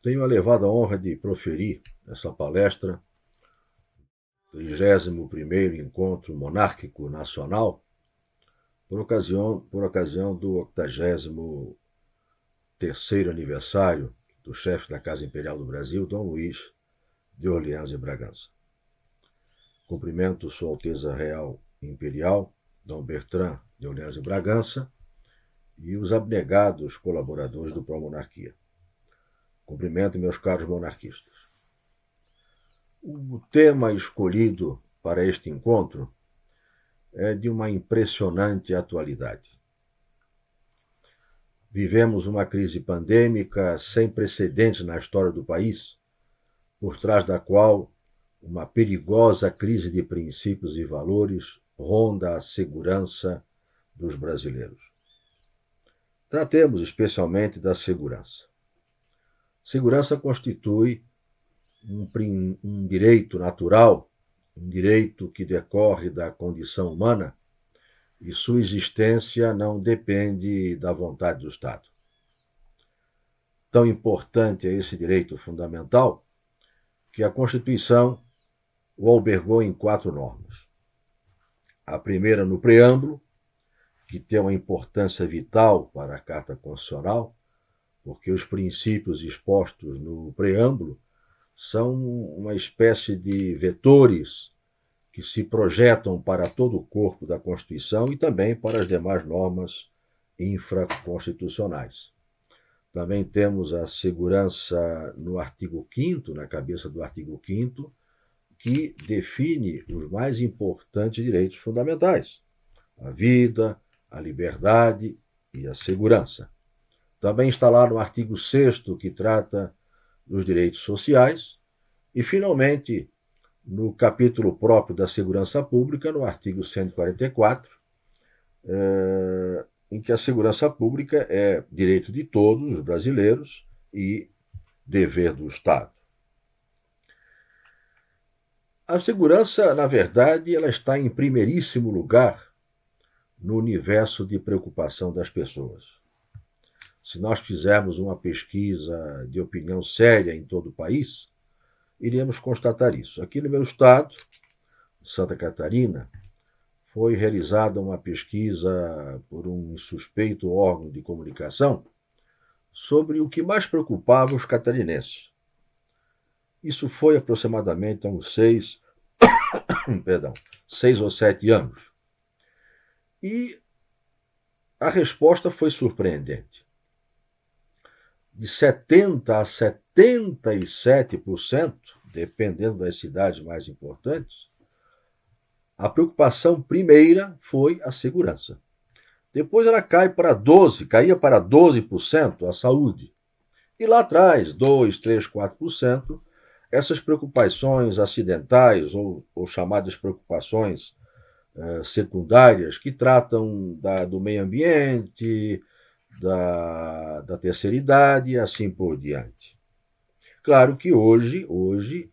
Tenho a elevada honra de proferir essa palestra, 31º Encontro Monárquico Nacional, por ocasião do 83º aniversário do chefe da Casa Imperial do Brasil, Dom Luís de Orleans e Bragança. Cumprimento Sua Alteza Real Imperial, Dom Bertrand de Orleans e Bragança, e os abnegados colaboradores do Pró-Monarquia. Cumprimento meus caros monarquistas. O tema escolhido para este encontro é de uma impressionante atualidade. Vivemos uma crise pandêmica sem precedentes na história do país, por trás da qual uma perigosa crise de princípios e valores ronda a segurança dos brasileiros. Tratemos especialmente da segurança. Segurança constitui um direito natural, um direito que decorre da condição humana e sua existência não depende da vontade do Estado. Tão importante é esse direito fundamental que a Constituição o albergou em 4 normas. A primeira no preâmbulo, que tem uma importância vital para a Carta Constitucional, porque os princípios expostos no preâmbulo são uma espécie de vetores que se projetam para todo o corpo da Constituição e também para as demais normas infraconstitucionais. Também temos a segurança no artigo 5º, na cabeça do artigo 5º, que define os mais importantes direitos fundamentais: a vida, a liberdade e a segurança. Também está lá no artigo 6º, que trata dos direitos sociais, e, finalmente, no capítulo próprio da segurança pública, no artigo 144, em que a segurança pública é direito de todos os brasileiros e dever do Estado. A segurança, na verdade, ela está em primeiríssimo lugar no universo de preocupação das pessoas. Se nós fizermos uma pesquisa de opinião séria em todo o país, iremos constatar isso. Aqui no meu estado, Santa Catarina, foi realizada uma pesquisa por um suspeito órgão de comunicação sobre o que mais preocupava os catarinenses. Isso foi aproximadamente há uns 6 ou 7 anos. E a resposta foi surpreendente. De 70% a 77%, dependendo das cidades mais importantes, a preocupação primeira foi a segurança. Depois ela caía para 12% a saúde. E lá atrás, 2%, 3%, 4%, essas preocupações acidentais ou chamadas preocupações secundárias que tratam do meio ambiente, da terceira idade e assim por diante. Claro que hoje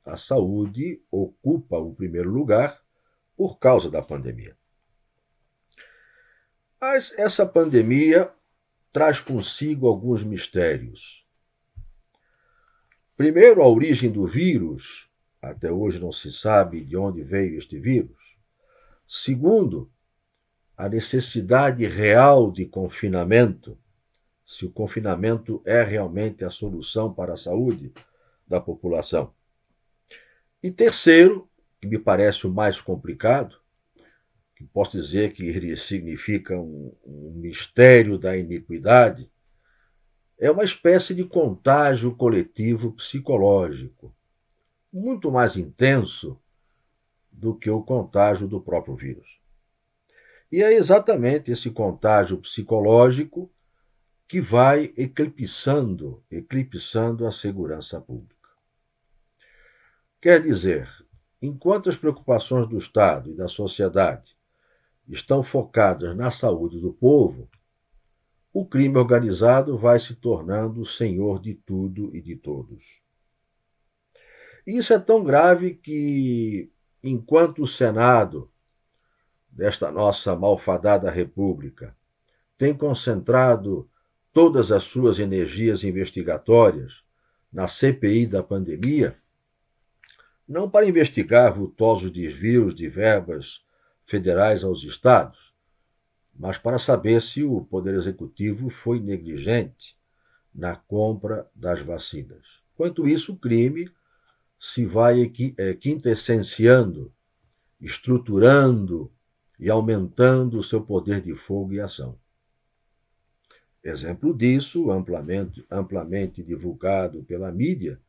a saúde ocupa o primeiro lugar por causa da pandemia. Mas essa pandemia traz consigo alguns mistérios. Primeiro, a origem do vírus. Até hoje não se sabe de onde veio este vírus. Segundo, a necessidade real de confinamento, se o confinamento é realmente a solução para a saúde da população. E terceiro, que me parece o mais complicado, que posso dizer que ele significa um mistério da iniquidade, é uma espécie de contágio coletivo psicológico, muito mais intenso do que o contágio do próprio vírus. E é exatamente esse contágio psicológico que vai eclipsando a segurança pública. Quer dizer, enquanto as preocupações do Estado e da sociedade estão focadas na saúde do povo, o crime organizado vai se tornando senhor de tudo e de todos. E isso é tão grave que, enquanto o Senado desta nossa malfadada república tem concentrado todas as suas energias investigatórias na CPI da pandemia, não para investigar vultosos desvios de verbas federais aos estados, mas para saber se o Poder Executivo foi negligente na compra das vacinas. Enquanto isso, o crime se vai quintessenciando, estruturando e aumentando o seu poder de fogo e ação. Exemplo disso, amplamente divulgado pela mídia,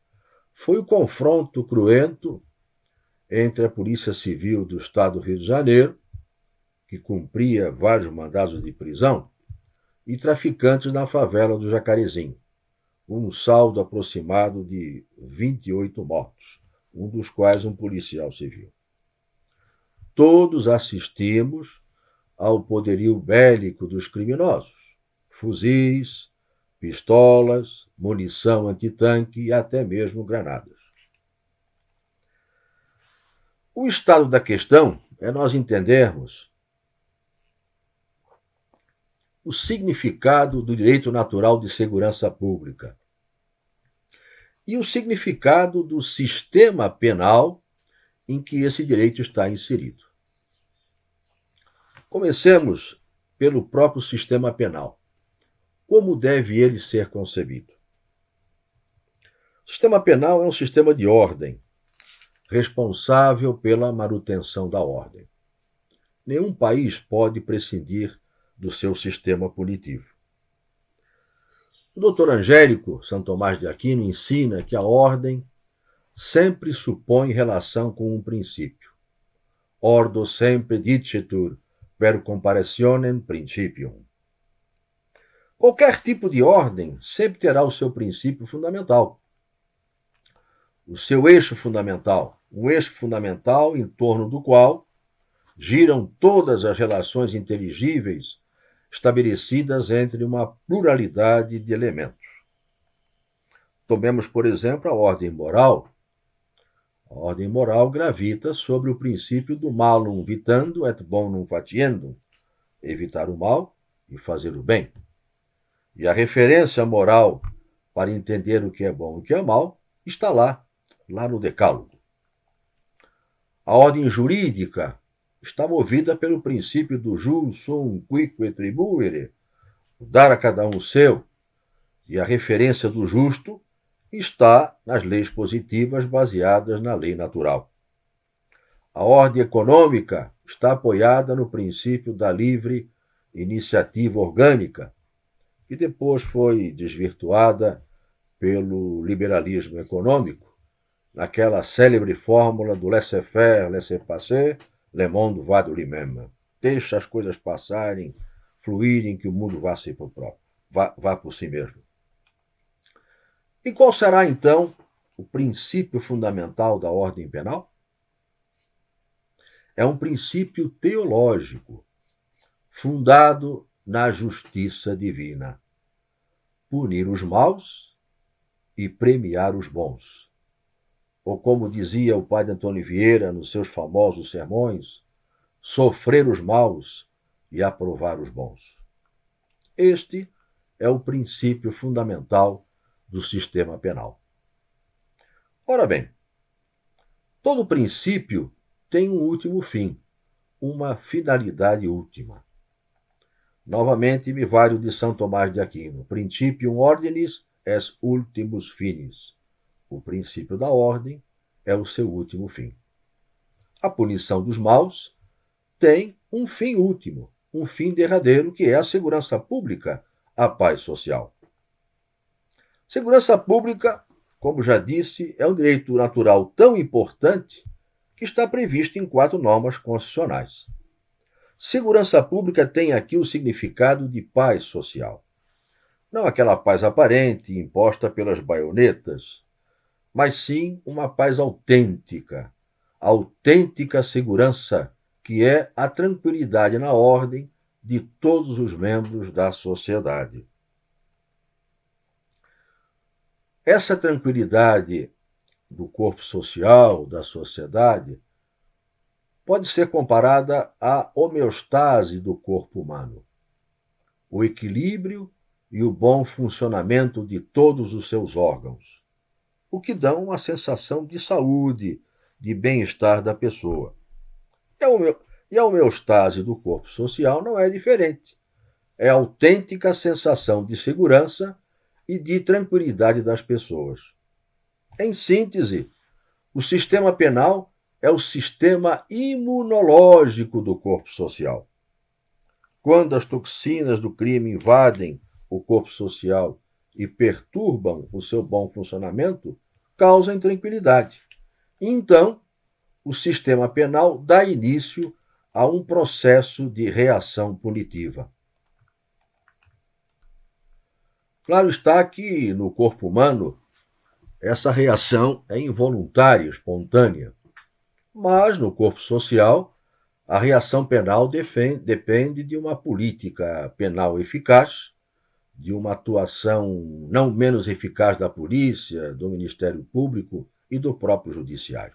foi o confronto cruento entre a Polícia Civil do Estado do Rio de Janeiro, que cumpria vários mandados de prisão, e traficantes na favela do Jacarezinho, um saldo aproximado de 28 mortos, um dos quais um policial civil. Todos assistimos ao poderio bélico dos criminosos, fuzis, pistolas, munição antitanque e até mesmo granadas. O estado da questão é nós entendermos o significado do direito natural de segurança pública e o significado do sistema penal em que esse direito está inserido. Comecemos pelo próprio sistema penal. Como deve ele ser concebido? O sistema penal é um sistema de ordem, responsável pela manutenção da ordem. Nenhum país pode prescindir do seu sistema punitivo. O doutor Angélico Santo Tomás de Aquino ensina que a ordem sempre supõe relação com um princípio. Ordo sempre dicitur per comparationem principium. Qualquer tipo de ordem sempre terá o seu princípio fundamental, o seu eixo fundamental, um eixo fundamental em torno do qual giram todas as relações inteligíveis estabelecidas entre uma pluralidade de elementos. Tomemos, por exemplo, a ordem moral. A ordem moral gravita sobre o princípio do malum vitando et bonum faciendum, evitar o mal e fazer o bem. E a referência moral para entender o que é bom e o que é mal está lá no Decálogo. A ordem jurídica está movida pelo princípio do jus sum quique tribuere, dar a cada um o seu, e a referência do justo está nas leis positivas baseadas na lei natural. A ordem econômica está apoiada no princípio da livre iniciativa orgânica, que depois foi desvirtuada pelo liberalismo econômico, naquela célebre fórmula do laissez-faire, laissez-passer, le monde va de lui-même. Deixa as coisas passarem, fluírem, que o mundo vá por si mesmo. E qual será, então, o princípio fundamental da ordem penal? É um princípio teológico, fundado na justiça divina. Punir os maus e premiar os bons. Ou como dizia o padre Antônio Vieira nos seus famosos sermões, sofrer os maus e aprovar os bons. Este é o princípio fundamental do sistema penal. Ora bem, todo princípio tem um último fim, uma finalidade última. Novamente me valho de São Tomás de Aquino, principium ordinis est ultimus finis. O princípio da ordem é o seu último fim. A punição dos maus tem um fim último, um fim derradeiro, que é a segurança pública, a paz social. Segurança pública, como já disse, é um direito natural tão importante que está previsto em 4 normas constitucionais. Segurança pública tem aqui o significado de paz social. Não aquela paz aparente, imposta pelas baionetas, mas sim uma paz autêntica, autêntica segurança, que é a tranquilidade na ordem de todos os membros da sociedade. Essa tranquilidade do corpo social, da sociedade, pode ser comparada à homeostase do corpo humano, o equilíbrio e o bom funcionamento de todos os seus órgãos. o que dá uma sensação de saúde, de bem-estar da pessoa. E a homeostase do corpo social não é diferente. É a autêntica sensação de segurança e de tranquilidade das pessoas. Em síntese, o sistema penal é o sistema imunológico do corpo social. Quando as toxinas do crime invadem o corpo social e perturbam o seu bom funcionamento, causam intranquilidade. Então, o sistema penal dá início a um processo de reação punitiva. Claro está que no corpo humano essa reação é involuntária, espontânea, mas no corpo social a reação penal depende de uma política penal eficaz, de uma atuação não menos eficaz da polícia, do Ministério Público e do próprio Judiciário.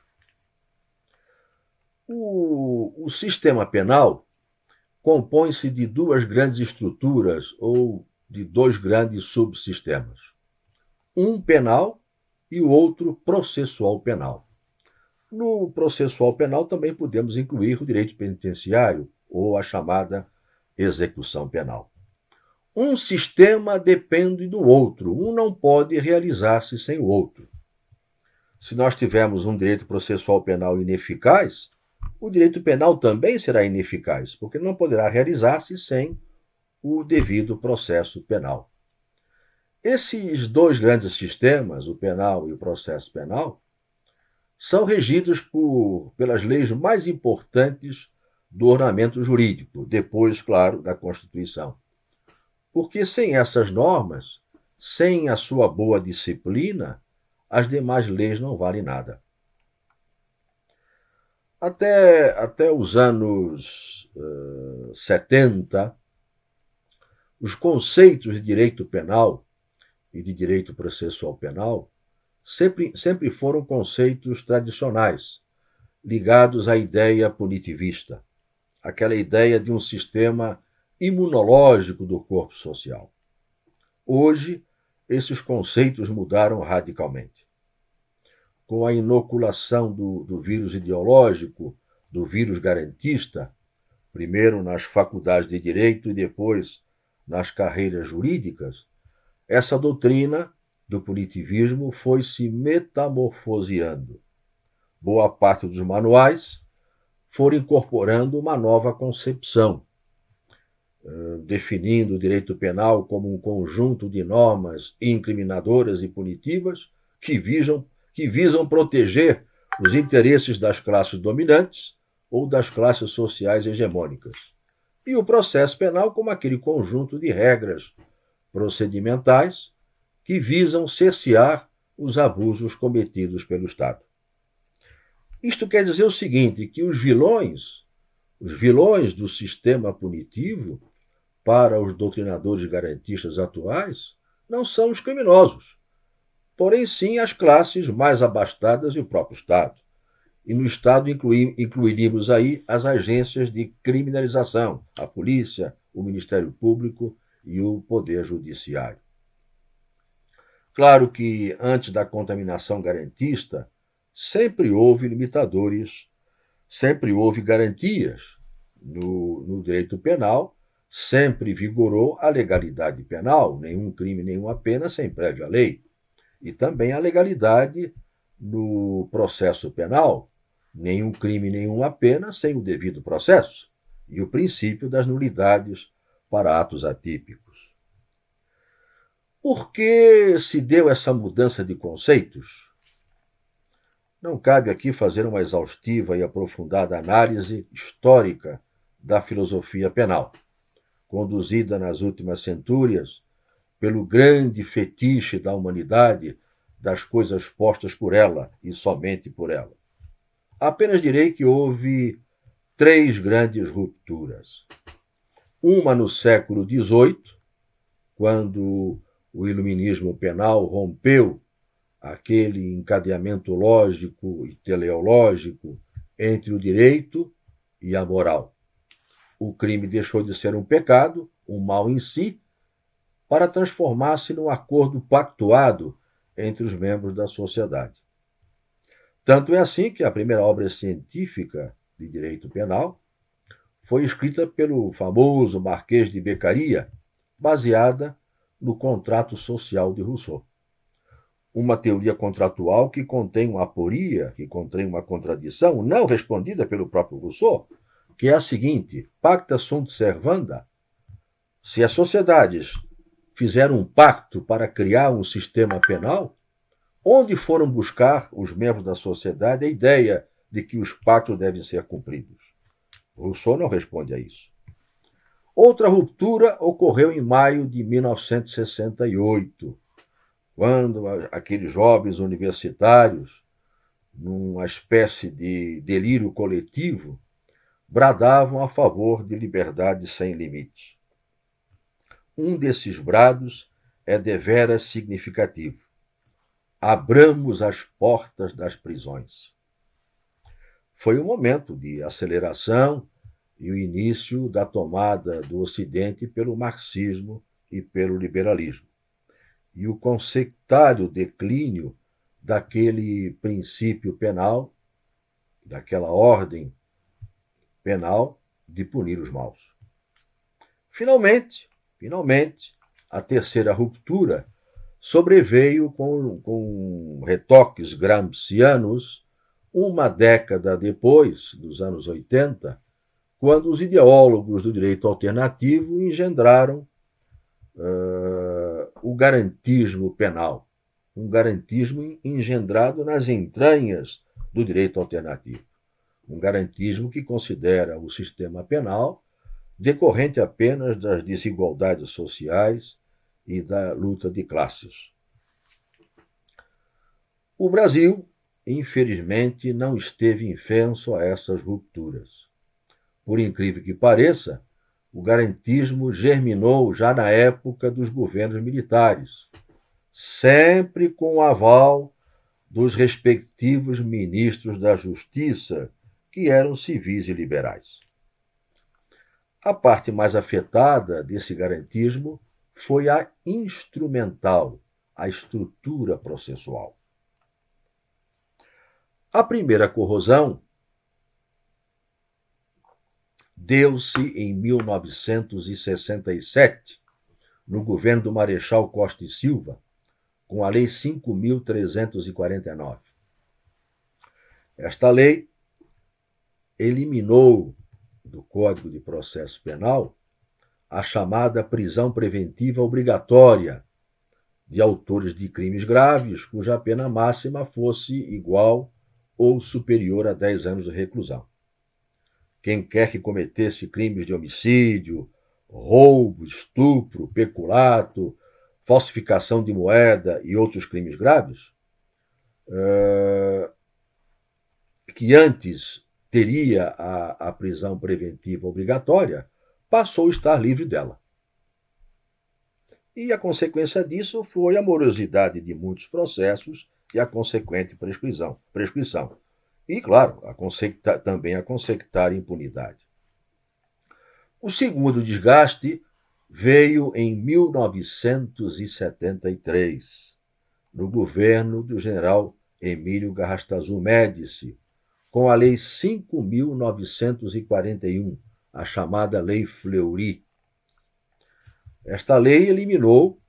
O sistema penal compõe-se de duas grandes estruturas ou de dois grandes subsistemas. Um penal e o outro processual penal. No processual penal também podemos incluir o direito penitenciário ou a chamada execução penal. Um sistema depende do outro, um não pode realizar-se sem o outro. Se nós tivermos um direito processual penal ineficaz, o direito penal também será ineficaz, porque não poderá realizar-se sem o devido processo penal. Esses dois grandes sistemas, o penal e o processo penal, são regidos pelas leis mais importantes do ordenamento jurídico, depois, claro, da Constituição. Porque sem essas normas, sem a sua boa disciplina, as demais leis não valem nada. Até os anos 70, os conceitos de direito penal e de direito processual penal sempre foram conceitos tradicionais, ligados à ideia punitivista, aquela ideia de um sistema imunológico do corpo social. Hoje, esses conceitos mudaram radicalmente. Com a inoculação do vírus ideológico, do vírus garantista, primeiro nas faculdades de direito e depois nas carreiras jurídicas, essa doutrina do punitivismo foi se metamorfoseando. Boa parte dos manuais foram incorporando uma nova concepção, definindo o direito penal como um conjunto de normas incriminadoras e punitivas que visam proteger os interesses das classes dominantes ou das classes sociais hegemônicas. E o processo penal como aquele conjunto de regras procedimentais que visam cercear os abusos cometidos pelo Estado. Isto quer dizer o seguinte, que os vilões do sistema punitivo, para os doutrinadores garantistas atuais, não são os criminosos, porém sim as classes mais abastadas e o próprio Estado. E no Estado incluiríamos aí as agências de criminalização, a polícia, o Ministério Público e o Poder Judiciário. Claro que antes da contaminação garantista, sempre houve limitadores, sempre houve garantias no direito penal, sempre vigorou a legalidade penal, nenhum crime, nenhuma pena sem prévia lei. E também a legalidade no processo penal, nenhum crime, nenhuma pena sem o devido processo. E o princípio das nulidades para atos atípicos. Por que se deu essa mudança de conceitos? Não cabe aqui fazer uma exaustiva e aprofundada análise histórica da filosofia penal, conduzida nas últimas centúrias pelo grande fetiche da humanidade das coisas postas por ela e somente por ela. Apenas direi que houve 3 grandes rupturas. Uma no século XVIII, quando o iluminismo penal rompeu aquele encadeamento lógico e teleológico entre o direito e a moral. O crime deixou de ser um pecado, um mal em si, para transformar-se num acordo pactuado entre os membros da sociedade. Tanto é assim que a primeira obra científica de direito penal foi escrita pelo famoso Marquês de Beccaria, baseada no contrato social de Rousseau. Uma teoria contratual que contém uma aporia, que contém uma contradição não respondida pelo próprio Rousseau, que é a seguinte: pacta sunt servanda. Se as sociedades fizeram um pacto para criar um sistema penal, onde foram buscar os membros da sociedade a ideia de que os pactos devem ser cumpridos? Rousseau não responde a isso. Outra ruptura ocorreu em maio de 1968, quando aqueles jovens universitários, numa espécie de delírio coletivo, bradavam a favor de liberdade sem limite. Um desses brados é deveras significativo: abramos as portas das prisões. Foi um momento de aceleração e o início da tomada do Ocidente pelo marxismo e pelo liberalismo, e o consecutário declínio daquele princípio penal, daquela ordem penal de punir os maus. Finalmente, a terceira ruptura sobreveio com retoques gramscianos uma década depois, dos anos 80, quando os ideólogos do direito alternativo engendraram o garantismo penal, um garantismo engendrado nas entranhas do direito alternativo, um garantismo que considera o sistema penal decorrente apenas das desigualdades sociais e da luta de classes. O Brasil, infelizmente, não esteve infenso a essas rupturas. Por incrível que pareça, o garantismo germinou já na época dos governos militares, sempre com o aval dos respectivos ministros da Justiça, que eram civis e liberais. A parte mais afetada desse garantismo foi a instrumental, a estrutura processual. A primeira corrosão deu-se em 1967, no governo do Marechal Costa e Silva, com a Lei 5.349. Esta lei eliminou do Código de Processo Penal a chamada prisão preventiva obrigatória de autores de crimes graves, cuja pena máxima fosse igual ou superior a 10 anos de reclusão. Quem quer que cometesse crimes de homicídio, roubo, estupro, peculato, falsificação de moeda e outros crimes graves, que antes teria a prisão preventiva obrigatória, passou a estar livre dela. E a consequência disso foi a morosidade de muitos processos e a consequente prescrição. E, claro, também a consecutar impunidade. O segundo desgaste veio em 1973, no governo do general Emílio Garrastazu Médici, com a Lei 5.941, a chamada Lei Fleury. Esta lei eliminou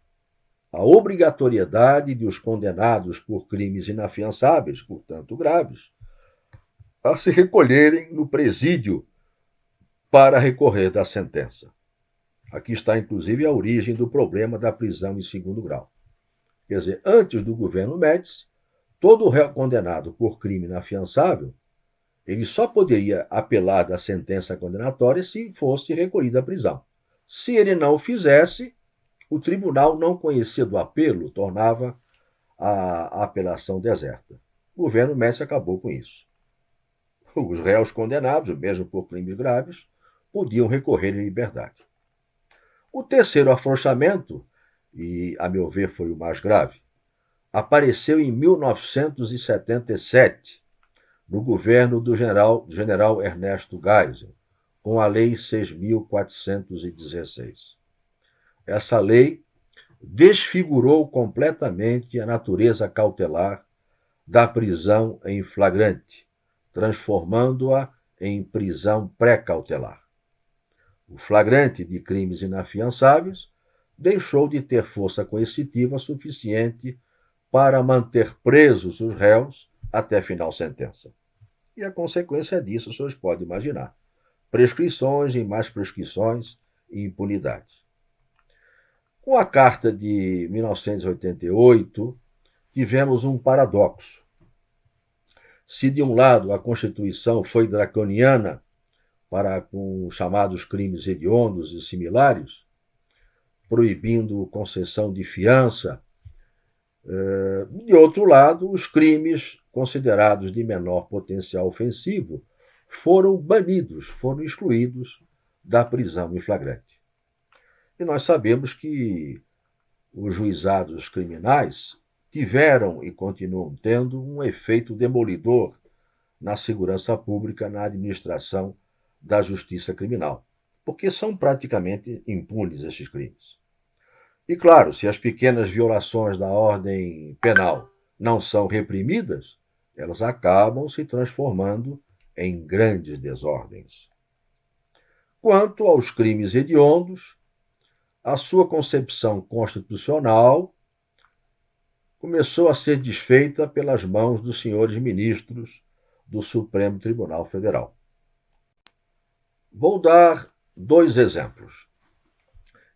a obrigatoriedade de os condenados por crimes inafiançáveis, portanto graves, a se recolherem no presídio para recorrer da sentença. Aqui está, inclusive, a origem do problema da prisão em segundo grau. Quer dizer, antes do governo Médici, todo réu condenado por crime inafiançável, ele só poderia apelar da sentença condenatória se fosse recolhida à prisão. Se ele não o fizesse, o tribunal não conhecia do apelo, tornava a apelação deserta. O governo Médici acabou com isso. Os réus condenados, mesmo por crimes graves, podiam recorrer em liberdade. O terceiro afrouxamento, e a meu ver foi o mais grave, apareceu em 1977, no governo do general Ernesto Geisel, com a Lei 6.416. Essa lei desfigurou completamente a natureza cautelar da prisão em flagrante, transformando-a em prisão pré-cautelar. O flagrante de crimes inafiançáveis deixou de ter força coercitiva suficiente para manter presos os réus até final sentença. E a consequência disso, os senhores podem imaginar. Prescrições e mais prescrições e impunidade. Com a Carta de 1988, tivemos um paradoxo. Se, de um lado, a Constituição foi draconiana para com os chamados crimes hediondos e similares, proibindo concessão de fiança, de outro lado, os crimes considerados de menor potencial ofensivo foram banidos, foram excluídos da prisão em flagrante. E nós sabemos que os juizados criminais tiveram e continuam tendo um efeito demolidor na segurança pública, na administração da justiça criminal, porque são praticamente impunes esses crimes. E, claro, se as pequenas violações da ordem penal não são reprimidas, elas acabam se transformando em grandes desordens. Quanto aos crimes hediondos, a sua concepção constitucional começou a ser desfeita pelas mãos dos senhores ministros do Supremo Tribunal Federal. Vou dar 2 exemplos.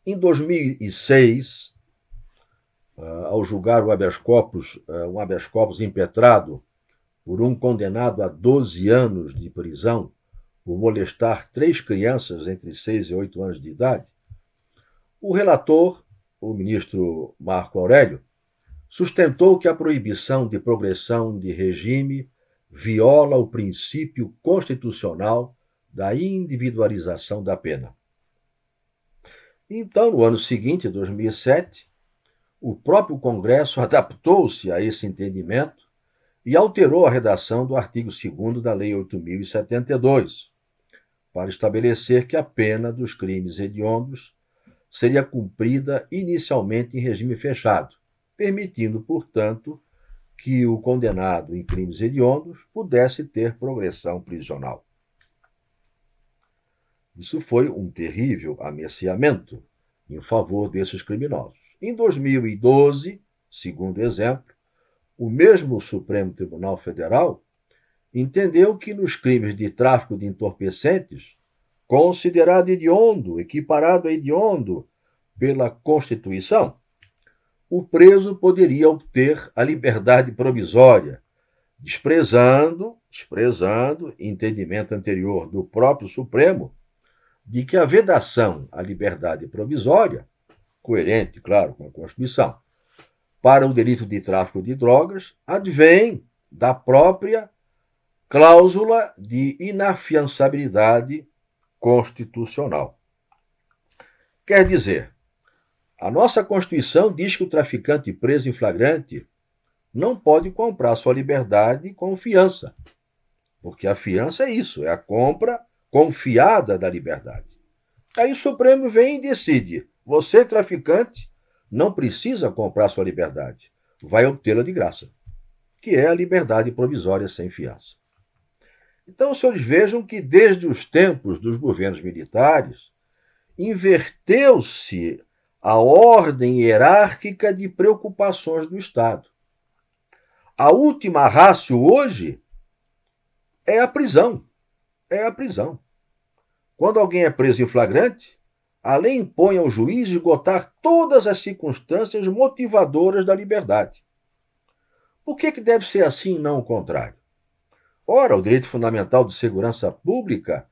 Em 2006, ao julgar um habeas corpus impetrado por um condenado a 12 anos de prisão por molestar 3 crianças entre 6 e 8 anos de idade, o relator, o ministro Marco Aurélio, sustentou que a proibição de progressão de regime viola o princípio constitucional da individualização da pena. Então, no ano seguinte, 2007, o próprio Congresso adaptou-se a esse entendimento e alterou a redação do artigo 2º da Lei 8.072, para estabelecer que a pena dos crimes hediondos seria cumprida inicialmente em regime fechado, permitindo, portanto, que o condenado em crimes hediondos pudesse ter progressão prisional. Isso foi um terrível ameaçamento em favor desses criminosos. Em 2012, segundo exemplo, o mesmo Supremo Tribunal Federal entendeu que nos crimes de tráfico de entorpecentes, considerado hediondo, equiparado a hediondo pela Constituição, o preso poderia obter a liberdade provisória, desprezando entendimento anterior do próprio Supremo de que a vedação à liberdade provisória, coerente, claro, com a Constituição, para o delito de tráfico de drogas, advém da própria cláusula de inafiançabilidade constitucional. Quer dizer, a nossa Constituição diz que o traficante preso em flagrante não pode comprar sua liberdade com fiança, porque a fiança é isso, é a compra confiada da liberdade. Aí o Supremo vem e decide, você, traficante, não precisa comprar sua liberdade, vai obtê-la de graça, que é a liberdade provisória sem fiança. Então, os senhores vejam que desde os tempos dos governos militares, inverteu-se a ordem hierárquica de preocupações do Estado. A última ratio hoje é a prisão. É a prisão. Quando alguém é preso em flagrante, a lei impõe ao juiz esgotar todas as circunstâncias motivadoras da liberdade. Por que deve ser assim e não o contrário? Ora, o direito fundamental de segurança pública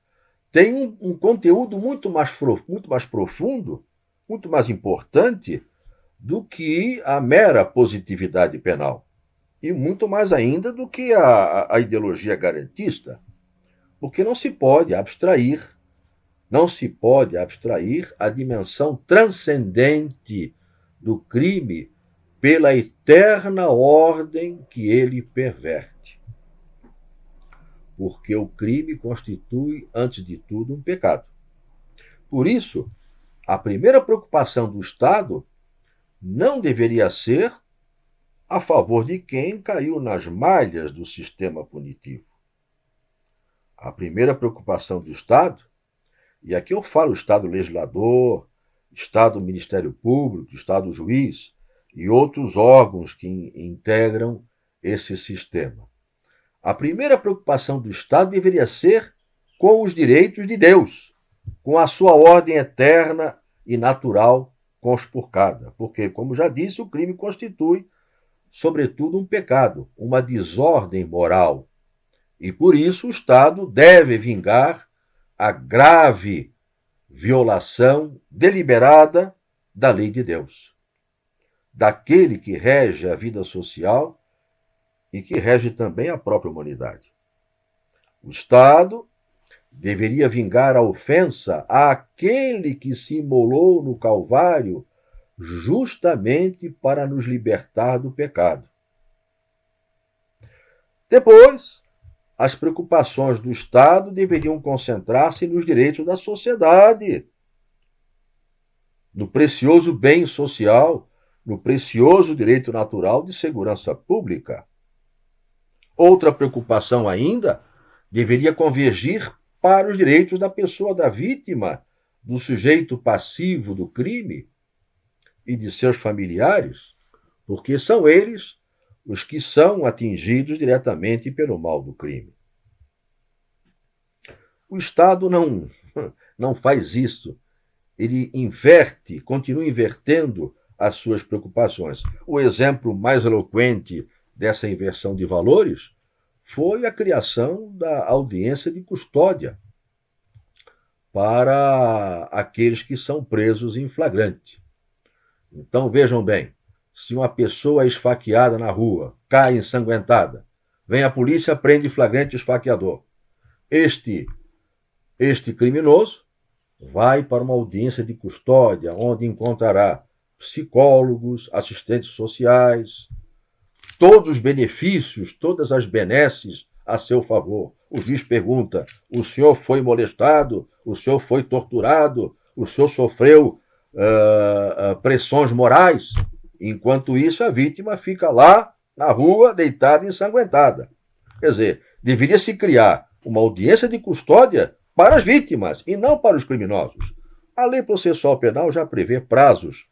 tem um conteúdo muito mais profundo, muito mais importante do que a mera positividade penal. E muito mais ainda do que a ideologia garantista. Porque não se pode abstrair a dimensão transcendente do crime pela eterna ordem que ele perverte. Porque o crime constitui, antes de tudo, um pecado. Por isso, a primeira preocupação do Estado não deveria ser a favor de quem caiu nas malhas do sistema punitivo. A primeira preocupação do Estado, e aqui eu falo Estado legislador, Estado Ministério Público, Estado Juiz e outros órgãos que integram esse sistema. A primeira preocupação do Estado deveria ser com os direitos de Deus, com a sua ordem eterna e natural conspurcada. Porque, como já disse, o crime constitui, sobretudo, um pecado, uma desordem moral. E, por isso, o Estado deve vingar a grave violação deliberada da lei de Deus, daquele que rege a vida social e que rege também a própria humanidade. O Estado deveria vingar a ofensa àquele que se imolou no Calvário justamente para nos libertar do pecado. Depois, as preocupações do Estado deveriam concentrar-se nos direitos da sociedade, no precioso bem social, no precioso direito natural de segurança pública. Outra preocupação ainda deveria convergir para os direitos da pessoa da vítima, do sujeito passivo do crime e de seus familiares, porque são eles os que são atingidos diretamente pelo mal do crime. O Estado não faz isso. Ele continua invertendo as suas preocupações. O exemplo mais eloquente dessa inversão de valores foi a criação da audiência de custódia para aqueles que são presos em flagrante. Então, vejam bem, se uma pessoa é esfaqueada na rua, cai ensanguentada, vem a polícia, prende flagrante o esfaqueador. Este criminoso vai para uma audiência de custódia, onde encontrará psicólogos, assistentes sociais, todos os benefícios, todas as benesses a seu favor. O juiz pergunta: o senhor foi molestado? O senhor foi torturado? O senhor sofreu pressões morais? Enquanto isso, a vítima fica lá na rua, deitada e ensanguentada. Quer dizer, deveria se criar uma audiência de custódia para as vítimas e não para os criminosos. A lei processual penal já prevê prazos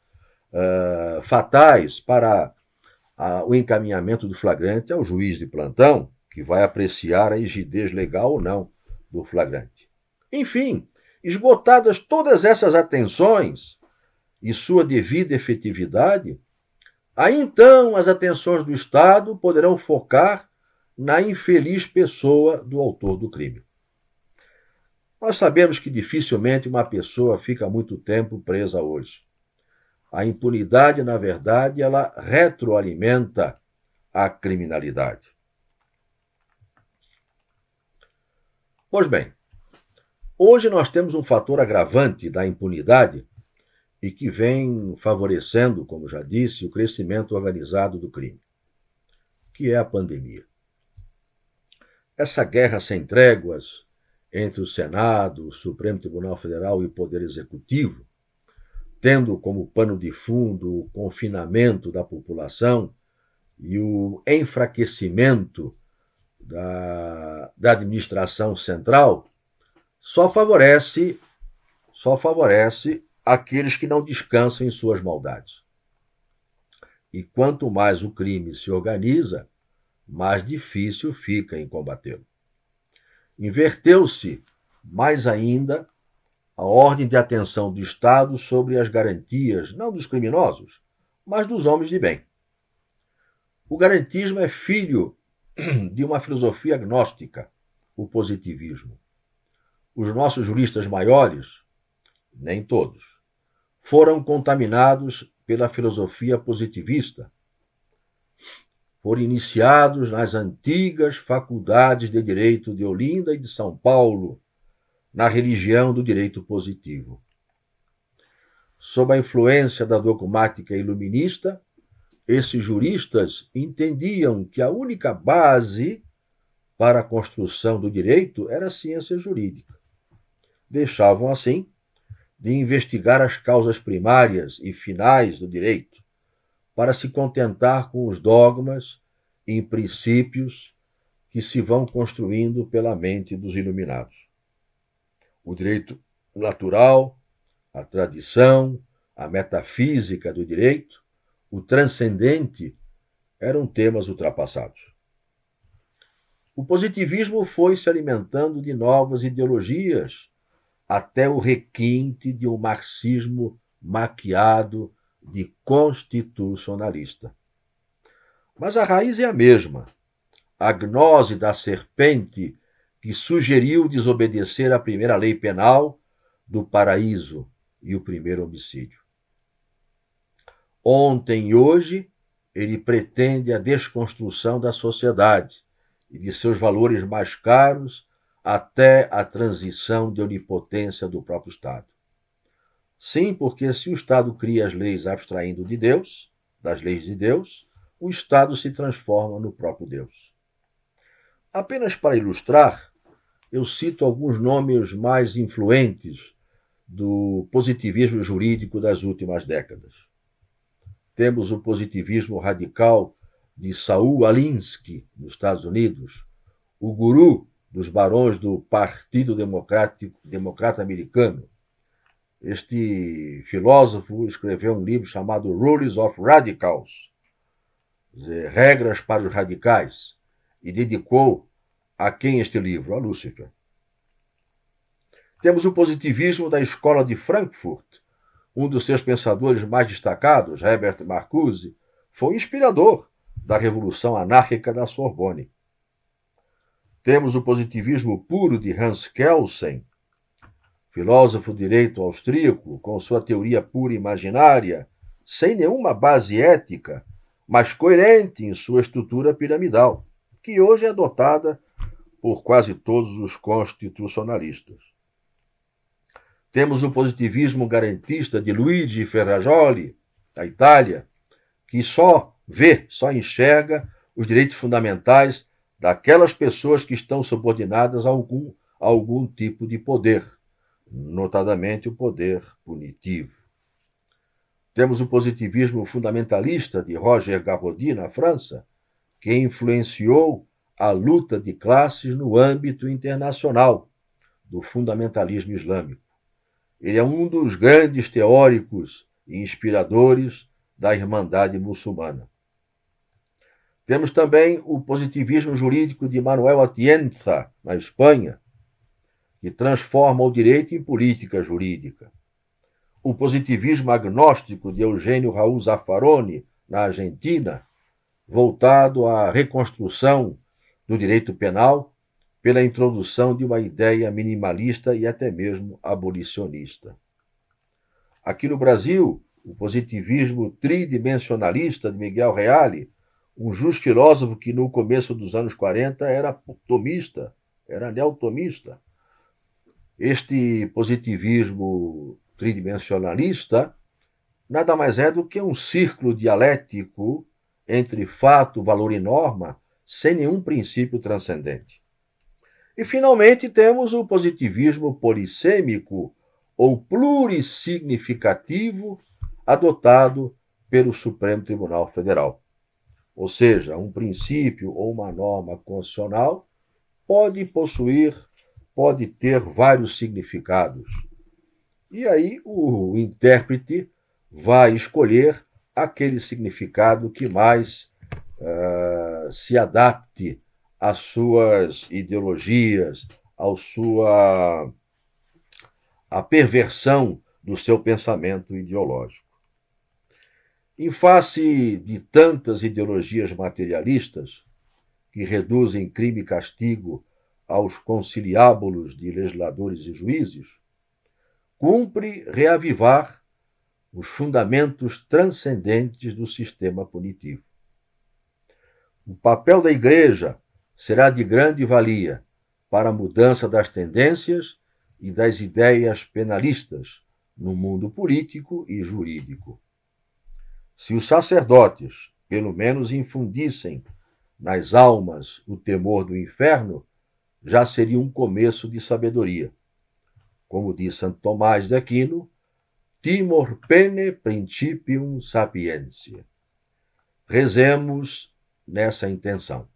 fatais para o encaminhamento do flagrante ao juiz de plantão, que vai apreciar a rigidez legal ou não do flagrante. Enfim, esgotadas todas essas atenções e sua devida efetividade, aí então as atenções do Estado poderão focar na infeliz pessoa do autor do crime. Nós sabemos que dificilmente uma pessoa fica muito tempo presa hoje. A impunidade, na verdade, ela retroalimenta a criminalidade. Pois bem, hoje nós temos um fator agravante da impunidade e que vem favorecendo, como já disse, o crescimento organizado do crime, que é a pandemia. Essa guerra sem tréguas entre o Senado, o Supremo Tribunal Federal e o Poder Executivo, tendo como pano de fundo o confinamento da população e o enfraquecimento da administração central, só favorece aqueles que não descansam em suas maldades. E quanto mais o crime se organiza, mais difícil fica em combatê-lo. Inverteu-se mais ainda a ordem de atenção do Estado sobre as garantias, não dos criminosos, mas dos homens de bem. O garantismo é filho de uma filosofia gnóstica, o positivismo. Os nossos juristas maiores, nem todos, foram contaminados pela filosofia positivista. Foram iniciados nas antigas faculdades de direito de Olinda e de São Paulo, na religião do direito positivo. Sob a influência da dogmática iluminista, esses juristas entendiam que a única base para a construção do direito era a ciência jurídica. Deixavam, assim, de investigar as causas primárias e finais do direito, para se contentar com os dogmas e princípios que se vão construindo pela mente dos iluminados. O direito natural, a tradição, a metafísica do direito, o transcendente eram temas ultrapassados. O positivismo foi se alimentando de novas ideologias até o requinte de um marxismo maquiado de constitucionalista. Mas a raiz é a mesma. A gnose da serpente que sugeriu desobedecer à primeira lei penal do paraíso e o primeiro homicídio. Ontem e hoje, ele pretende a desconstrução da sociedade e de seus valores mais caros até a transição de onipotência do próprio Estado. Sim, porque se o Estado cria as leis abstraindo de Deus, das leis de Deus, o Estado se transforma no próprio Deus. Apenas para ilustrar, eu cito alguns nomes mais influentes do positivismo jurídico das últimas décadas. Temos o positivismo radical de Saul Alinsky, nos Estados Unidos, o guru dos barões do Partido Democrata Americano. Este filósofo escreveu um livro chamado Rules of Radicals, Regras para os Radicais, e dedicou a quem este livro? A Lúcifer. Temos o positivismo da Escola de Frankfurt. Um dos seus pensadores mais destacados, Herbert Marcuse, foi inspirador da Revolução Anárquica da Sorbonne. Temos o positivismo puro de Hans Kelsen, filósofo direito austríaco, com sua teoria pura imaginária, sem nenhuma base ética, mas coerente em sua estrutura piramidal, que hoje é adotada por quase todos os constitucionalistas. Temos o positivismo garantista de Luigi Ferrajoli, da Itália, que só enxerga os direitos fundamentais daquelas pessoas que estão subordinadas a algum tipo de poder, notadamente o poder punitivo. Temos o positivismo fundamentalista de Roger Garaudy, na França, que influenciou a luta de classes no âmbito internacional do fundamentalismo islâmico. Ele é um dos grandes teóricos e inspiradores da Irmandade Muçulmana. Temos também o positivismo jurídico de Manuel Atienza, na Espanha, que transforma o direito em política jurídica. O positivismo agnóstico de Eugênio Raul Zaffaroni, na Argentina, voltado à reconstrução do direito penal pela introdução de uma ideia minimalista e até mesmo abolicionista. Aqui no Brasil, o positivismo tridimensionalista de Miguel Reale, um justo filósofo que no começo dos anos 40 era tomista, era neotomista. Este positivismo tridimensionalista nada mais é do que um círculo dialético entre fato, valor e norma, sem nenhum princípio transcendente. E, finalmente, temos o positivismo polissêmico ou plurissignificativo adotado pelo Supremo Tribunal Federal. Ou seja, um princípio ou uma norma constitucional pode ter vários significados. E aí o intérprete vai escolher aquele significado que mais se adapte às suas ideologias, à perversão do seu pensamento ideológico. Em face de tantas ideologias materialistas que reduzem crime e castigo aos conciliábulos de legisladores e juízes, cumpre reavivar os fundamentos transcendentes do sistema punitivo. O papel da Igreja será de grande valia para a mudança das tendências e das ideias penalistas no mundo político e jurídico. Se os sacerdotes, pelo menos, infundissem nas almas o temor do inferno, já seria um começo de sabedoria. Como diz Santo Tomás de Aquino, timor pene principium sapientiae. Rezemos nessa intenção.